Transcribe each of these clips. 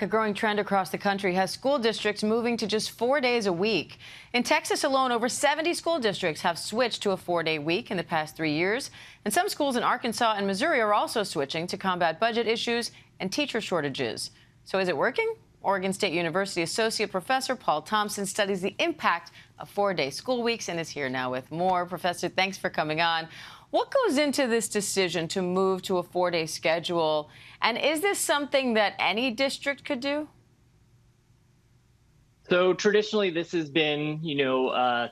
A growing trend across the country has school districts moving to just 4 days a week. In Texas alone, over 70 school districts have switched to a 4-day week in the past 3 years. And some schools in Arkansas and Missouri are also switching to combat budget issues and teacher shortages. So is it working? Oregon State University Associate Professor Paul Thompson studies the impact of 4-day school weeks and is here now with more. Professor, thanks for coming on. What goes into this decision to move to a 4-day schedule? And is this something that any district could do? So traditionally, this has been,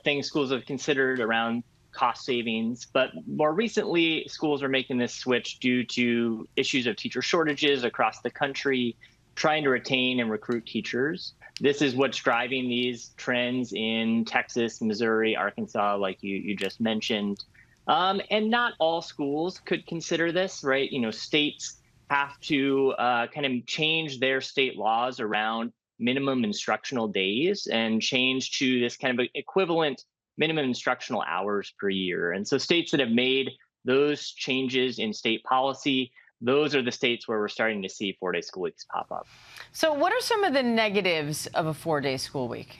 things schools have considered around cost savings. But more recently, schools are making this switch due to issues of teacher shortages across the country, trying to retain and recruit teachers. This is what's driving these trends in Texas, Missouri, Arkansas, like you just mentioned. And not all schools could consider this, right? States have to kind of change their state laws around minimum instructional days and change to this kind of equivalent minimum instructional hours per year. And so states that have made those changes in state policy, those are the states where we're starting to see 4-day school weeks pop up. So what are some of the negatives of a 4-day school week?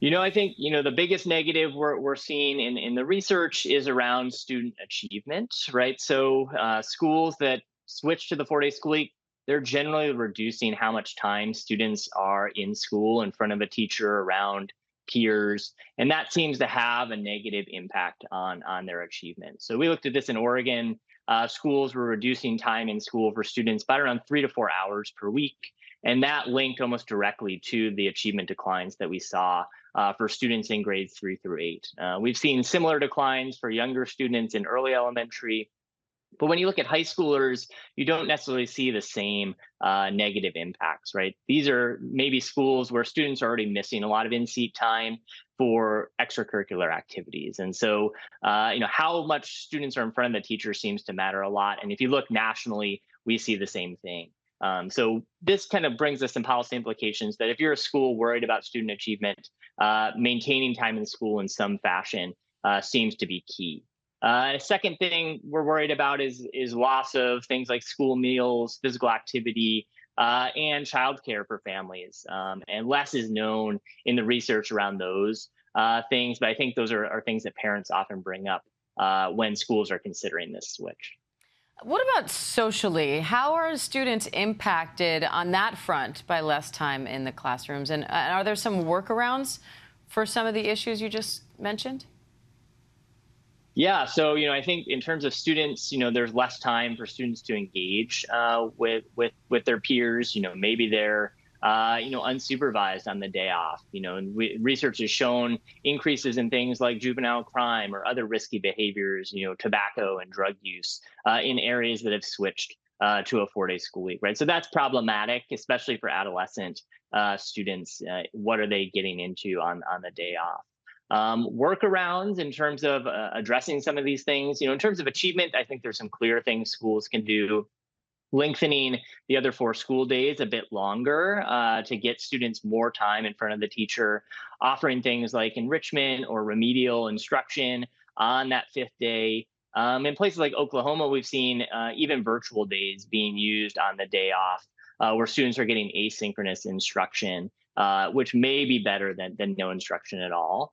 I think, the biggest negative we're seeing in the research is around student achievement, right? So schools that switch to the 4-day school week, they're generally reducing how much time students are in school in front of a teacher, around peers, and that seems to have a negative impact on their achievement. So we looked at this in Oregon. Schools were reducing time in school for students by around 3 to 4 hours per week, and that linked almost directly to the achievement declines that we saw for students in grades 3 through 8. We've seen similar declines for younger students in early elementary. But when you look at high schoolers, you don't necessarily see the same negative impacts, right? These are maybe schools where students are already missing a lot of in-seat time for extracurricular activities. And so, how much students are in front of the teacher seems to matter a lot. And if you look nationally, we see the same thing. So this kind of brings us some policy implications that if you're a school worried about student achievement, maintaining time in school in some fashion seems to be key. A second thing we're worried about is loss of things like school meals, physical activity, and childcare for families. And less is known in the research around those things, but I think those are things that parents often bring up when schools are considering this switch. What about socially? How are students impacted on that front by less time in the classrooms? And are there some workarounds for some of the issues you just mentioned? Yeah, so I think in terms of students, there's less time for students to engage with their peers. Maybe they're unsupervised on the day off. And research has shown increases in things like juvenile crime or other risky behaviors. Tobacco and drug use in areas that have switched to a 4-day school week, right? So that's problematic, especially for adolescent students. What are they getting into on the day off? Workarounds in terms of addressing some of these things. In terms of achievement, I think there's some clear things schools can do. Lengthening the other 4 school days a bit longer to get students more time in front of the teacher, offering things like enrichment or remedial instruction on that 5th day. In places like Oklahoma, we've seen even virtual days being used on the day off, where students are getting asynchronous instruction, which may be better than no instruction at all.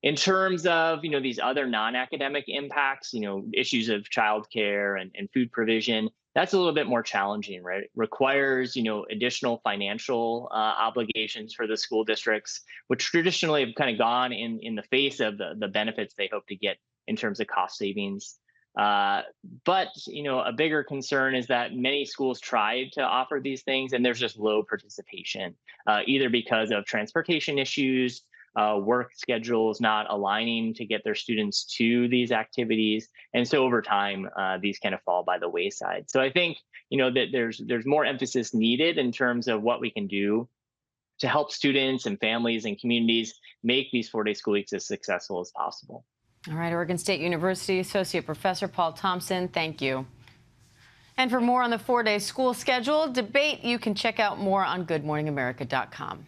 In terms of these other non-academic impacts, issues of childcare and food provision, that's a little bit more challenging, right? It requires additional financial obligations for the school districts, which traditionally have kind of gone in the face of the benefits they hope to get in terms of cost savings. But a bigger concern is that many schools tried to offer these things and there's just low participation, either because of transportation issues, work schedules not aligning to get their students to these activities. And so over time, these kind of fall by the wayside. So I think, that there's more emphasis needed in terms of what we can do to help students and families and communities make these 4-day school weeks as successful as possible. All right, Oregon State University Associate Professor Paul Thompson, thank you. And for more on the 4-day school schedule debate, you can check out more on GoodMorningAmerica.com.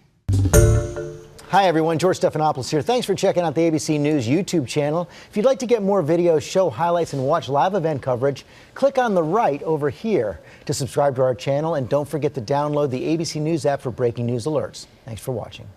Hi, everyone. George Stephanopoulos here. Thanks for checking out the ABC News YouTube channel. If you'd like to get more videos, show highlights, and watch live event coverage, click on the right over here to subscribe to our channel. And don't forget to download the ABC News app for breaking news alerts. Thanks for watching.